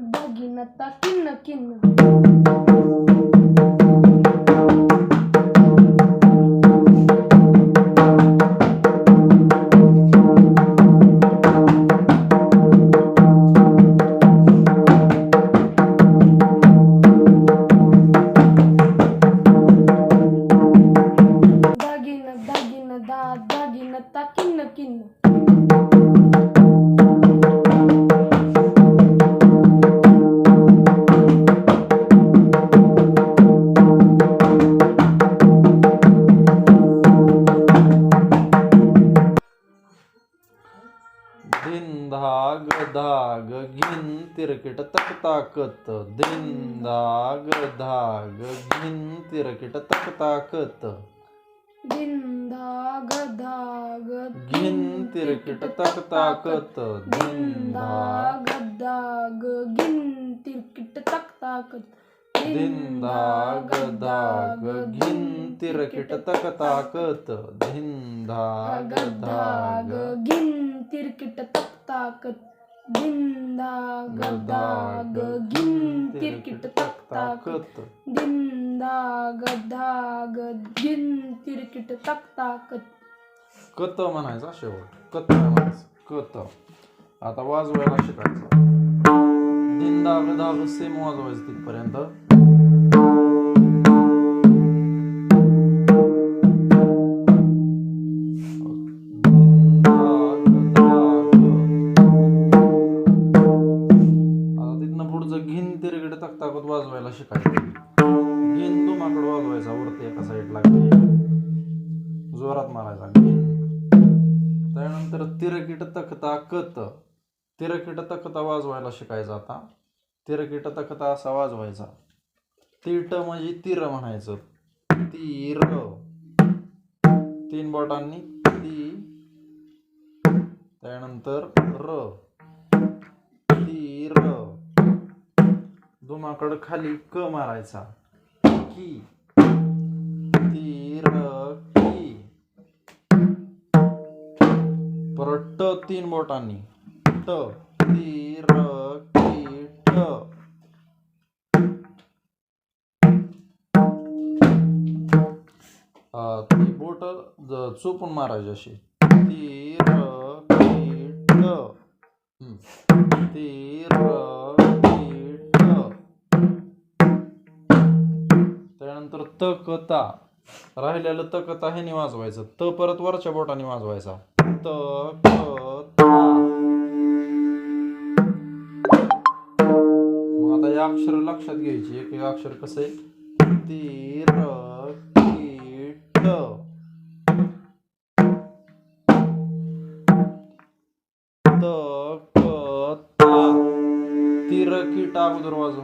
दागिना ताकिन किन दागिना ताकिन किन दिन धाग धाग घिन तिरकिट तक ताकत दिन धाग धाग घिन तिरकिट तक ताकत दिन धाग धाग घिन तिरकिट तक ताकत दिन धाग धाग गिन तिरकिट तक ताकत दिन धाग धाग घिन तिरकिट तक ताकत दिन धाग धाग गिन तिरकिट तक ताकत दिन धाग धाग गिन तिरकिट तक ताकत दिन धाग धाग गिन तिरकिट तक ताकत. कत म्हणायचा शेवट कत म्हणायचं कत. आता वाजवायला शिकायचं. दिन धाग धाग सेम वाजवायचं तिथपर्यंत. घिन तिरकिट तक ताकत वाजवायला शिकायचं. घिन दुमाकड वाजवायचा वरती एका साईडला जोरात मारायचा घिन. त्यानंतर तिरकिट तक ताकत तिरकिट तकता वाजवायला शिकायचं. आता तिरकिट तकता असा वाजवायचा. तीट म्हणजे तीर म्हणायचं. तीर 3 बोटांनी ती. त्यानंतर र तीर. दुमाकड खाली क मारायचा. की तीर की. परत ट 3 बोटांनी ट तीर की ट. ती बोट चोपून मारायची अशी. तीर की ट तीर की ट. त्यानंतर तकता राहिलेलं तकता ह्याने वाजवायचं. त परत वरच्या बोटाने वाजवायचा. तकता. मग आता या अक्षर लक्षात घ्यायची. एक एक अक्षर कसं आहे. तीर की ट. तकता. तीर की ट अगोदर वाजव.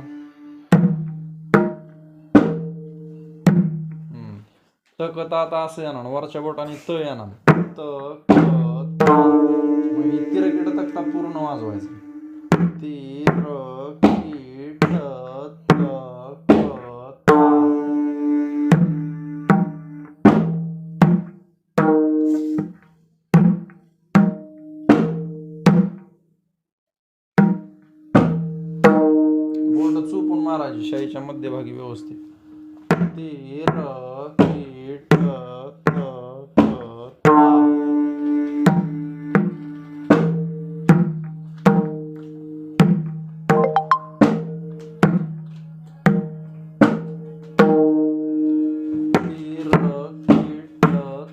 तकता आता असं येणार. वरच्या बोटाने त येणार. तकता. मग ही तिरकिट तकता पूर्ण वाजवायचं. तीर की ट तकता. बोट चुपून मारायची शाईच्या मध्यभागी व्यवस्थित. तीर की ट तकता. तीर की ट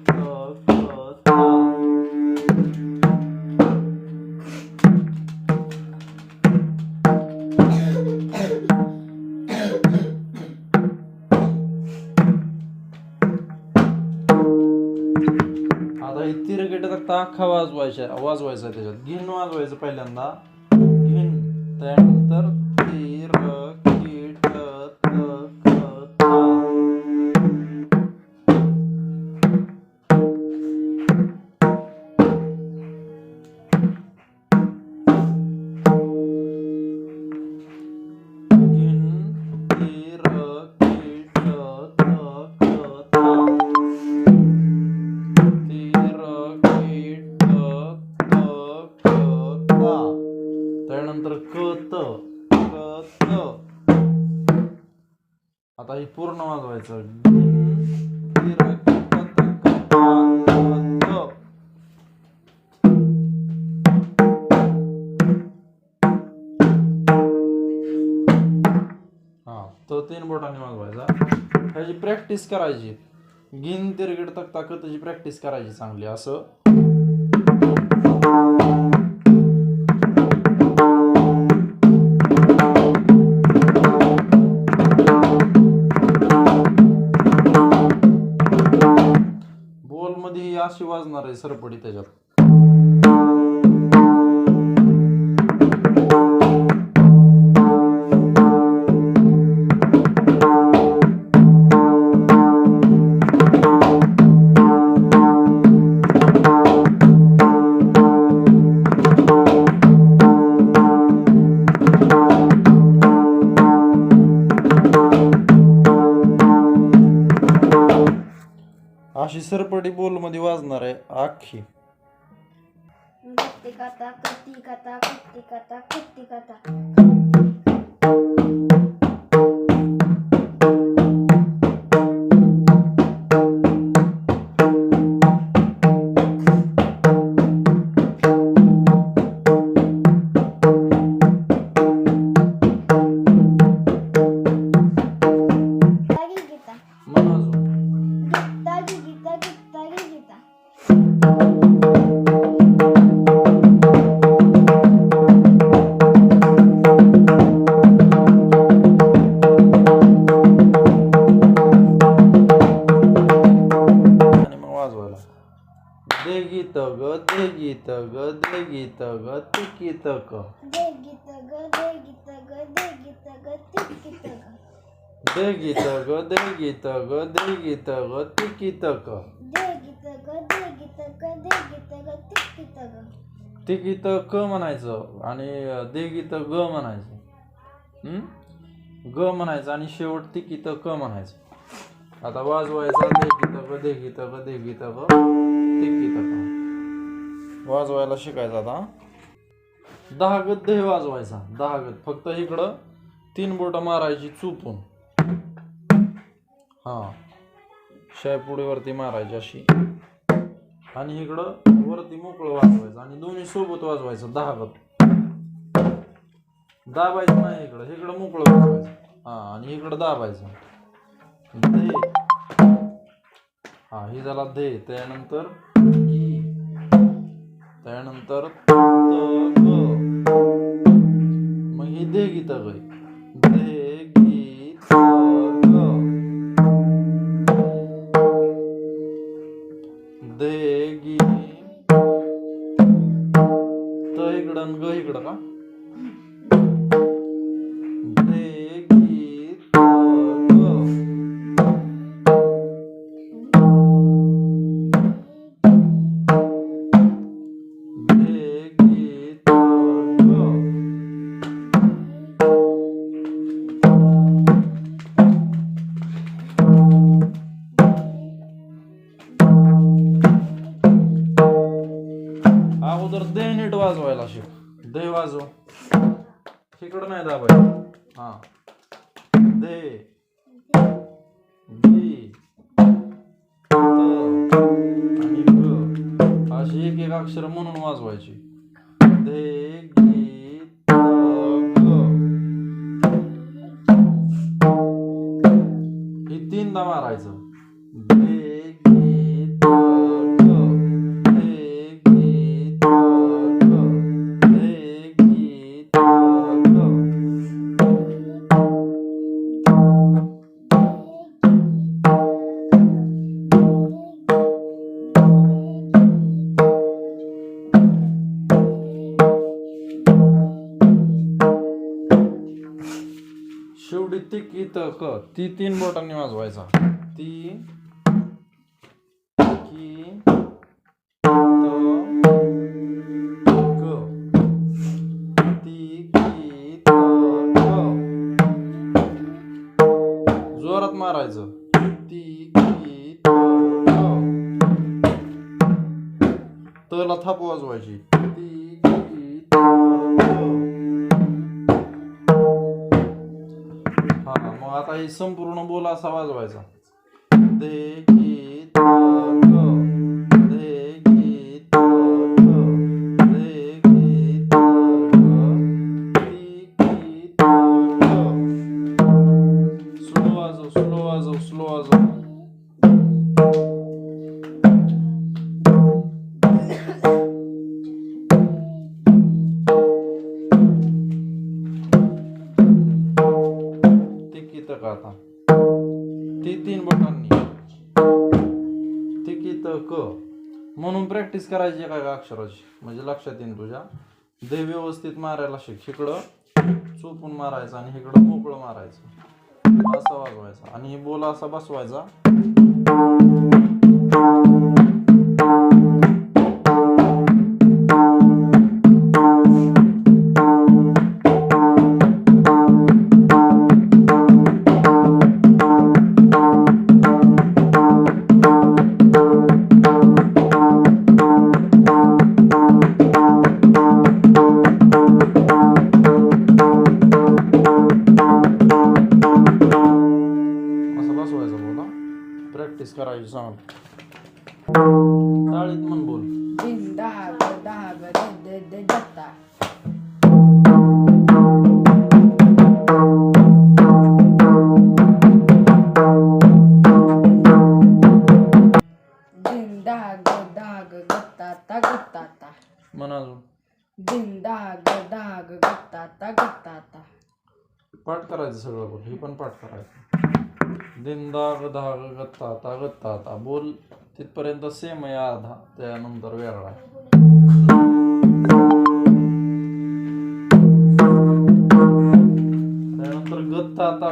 तकता. आता हे तिरकिट तकता अख्खा वाजवायचा त्याच्यात. घिन वाजवायचं पहिल्यांदा. घिन. त्यानंतर तीर की ट तकता. घिन तीर की ट तकता. तीर की ट तकता. त. आता ही पूर्ण वाजवायचं. गिन तिर किट तक ता क त. हा तो 3 बोटांनी वाजवायचा. ह्याची प्रॅक्टिस करायची. गिन तिरगिट तक ता क त्याची प्रॅक्टिस करायची चांगली असं. बोल मध्ये ही अशी वाजणार आहे सरपडी त्याच्यात. अशी सरपटी बोल मध्ये वाजणार आहे अख्खी. गत्ती कथा कत्ती कथा कत्ती कथा कत्ती कथा. दे गीत ग दे गीत ग दे गीत ग तिकी तक. दे गीत ग दे गीत ग दे गीत ग तिकी तक. दे गीत ग दे गीत ग दे गीत ग तिकी तक. दे गीत ग दे गीत ग दे गीत ग तिकी तक. तिकी तक म्हणायचं आणि दे गीत ग म्हणायचं. ग म्हणायचं आणि शेवट तिकी तक म्हणायचं. आता वाजवायचा दे गीत ग दे गीत ग दे गीत ग तिकी तक. वाजवायला शिकायचं आता. 10 गत दे वाजवायचा. 10 गत फक्त इकडं 3 बोट मारायची चुपून. हा शायपुडीवरती मारायची अशी आणि इकडं वरती मोकळं वाजवायचं आणि दोन्ही सोबत वाजवायचं. 10 गत दाबायचं नाही. इकडं मोकळं वाजवायचं. हा आणि इकडं दाबायचं. दे. हा ही झाला दे. त्यानंतर गी. त्यानंतर त ग. मग ही दे गीत ग. दे गी त ग. दे गी त इकडं ग इकडं का. दे गी त ग. दे गी त ग. अगोदर दे नीट वाजवायला शिक. दे वाजव. इकडं नाही दाबायचं. हा दे गी त आणि ग अशी एक एक अक्षर म्हणून वाजवायची. दे गी त ग. ही 3दा मारायचं. दे गी त ग. दे गी त ग. दे गी त ग. शेवटी तिकी तक. ती 3 बोटांनी वाजवायचा. ती की त ग. ती की त ग. जोरात मारायचं. ती की त ग. तला थाप वाजवायची. ती की त ग. हा मग आता हे संपूर्ण बोल असा वाजवायचा. दे की त ग, दे की त ग, दे की त ग, ती की त ग. स्लो वाजव, स्लो वाजव, स्लो वाजव. ती तक आता ती 3 बोटांनी ती क म्हणून प्रॅक्टिस करायची एका अक्षराची, म्हणजे लक्षात येईल तुझ्या. दे व्यवस्थित मारायला शिक. इकडं चुपून मारायचं आणि इकडं मोकळं मारायचं, असं वाजवायचं. आणि बोला असा बसवायचा. प्रॅक्टिस करायची सांग. टाळीत म्हण बोल. दिन दहाग दहाग दे दे दे दत्ता. दिन दहाग दहाग गत्ता गत्ता. म्हण अजून. दिन दहाग दहाग गत्ता गत्ता. पाठ करायचं सगळं बोल. हे पण पाठ करायचं. दिन दाग धाग गत्ता गत्ता. बोल तिथपर्यंत सेम आहे अर्धा, त्यानंतर वेगळा आहे. त्यानंतर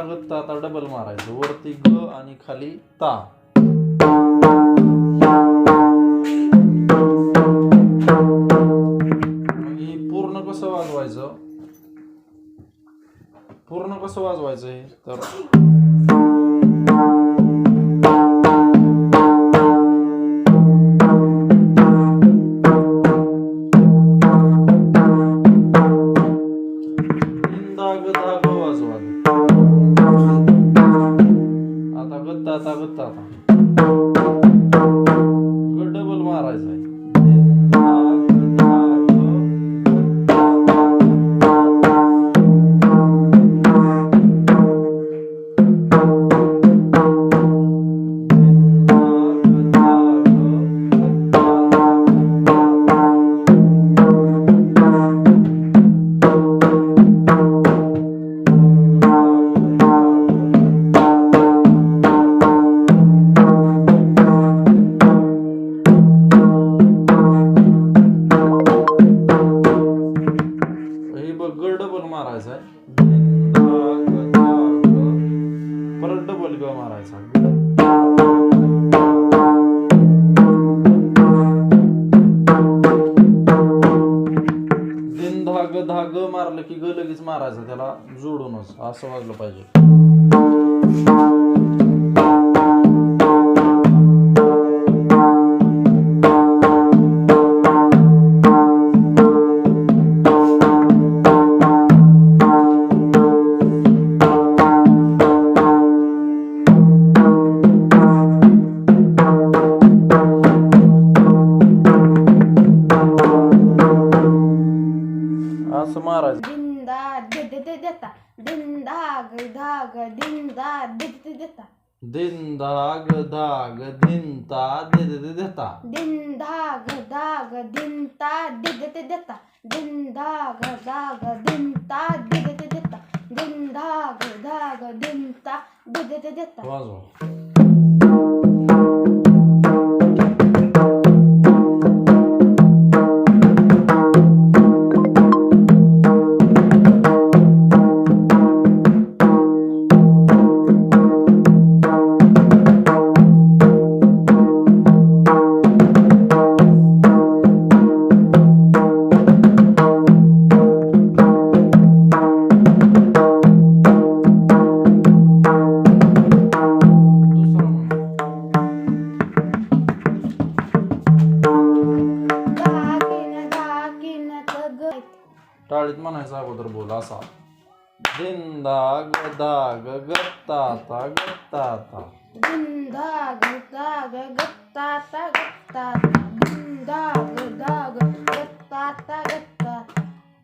गत्ता डबल मारायचं. वरती ग आणि खाली ता. मग हे पूर्ण कसं वाजवायचं, पूर्ण कसं वाजवायचं हे तर धाग वाजवा. आता गत्ता डबल मारायचा आहे. डबल मारायचा आहे. परत डबल ग मारायचा. दिन धाग मारलं की ग लगेच मारायचं, त्याला जोडूनच असं वाजलं पाहिजे. असं मारायचं. दिंदा दे दे दे देता. दिन धाग धाग दिंदा दे दे देता. दिन धाग धाग दिनता दे दे दे देता. दिन धाग धाग दिनता दे दे दे देता. दिन धाग धाग दिनता दे दे दे देता. दिन धाग धाग दिनता दे दे दे देता. वाजवा. टाळीत म्हणायचं अगोदर बोल असा. धिंदाग दाग गत्ताता गत्ताता. धिंदाग दाग गत्ताता गत्ताता. धिंदाग दाग गत्ताता गत्ताता.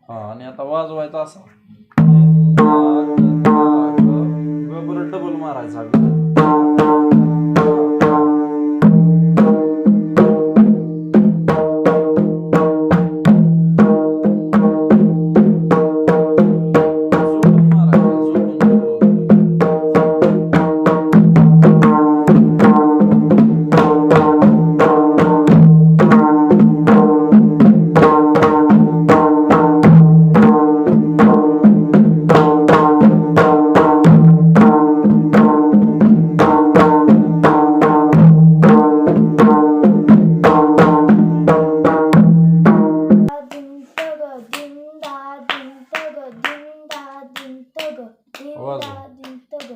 हा आणि आता वाजवायचा असा धिंदाग दाग ग बरं डबल मारायचा ग. जोडून मारायचा, जोडून. धिंतग धिंदा धिंतग धिंदा धिंतग धिंदा धिंतग.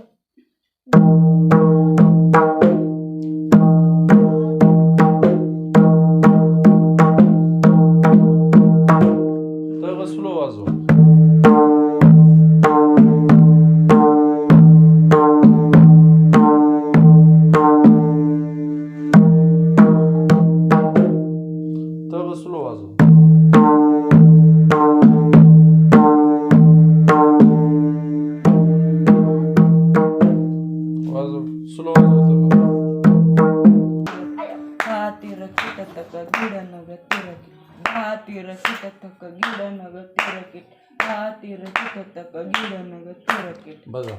तर स्लो वाजव. तर स्लो वाजव. वाजव स्लो वाजव. तिरकिटतक गिडनग तिरकिट तिरकिटतक गिडनग तिरकिट तिरकिटतक गिडनग तिरकिट. बघा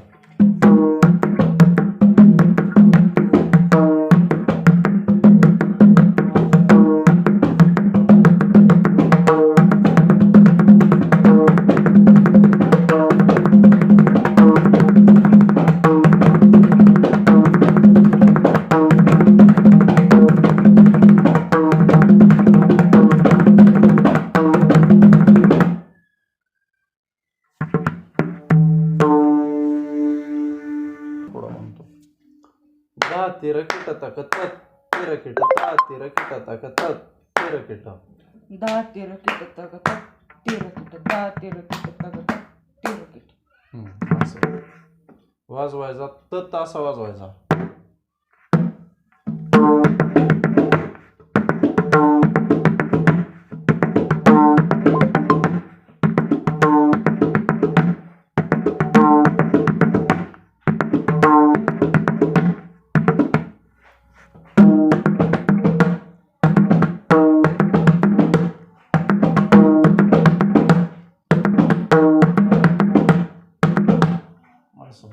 थोडं म्हणतो. दा तिरकिटतक तत तिरकिट ता तिरकिटतक तत तिरकिट. दा तिरकिटतक तिरकिट दा तिरकिटतक तिरकिट. असं वाजवायचा तत असा वाजवायचा. असं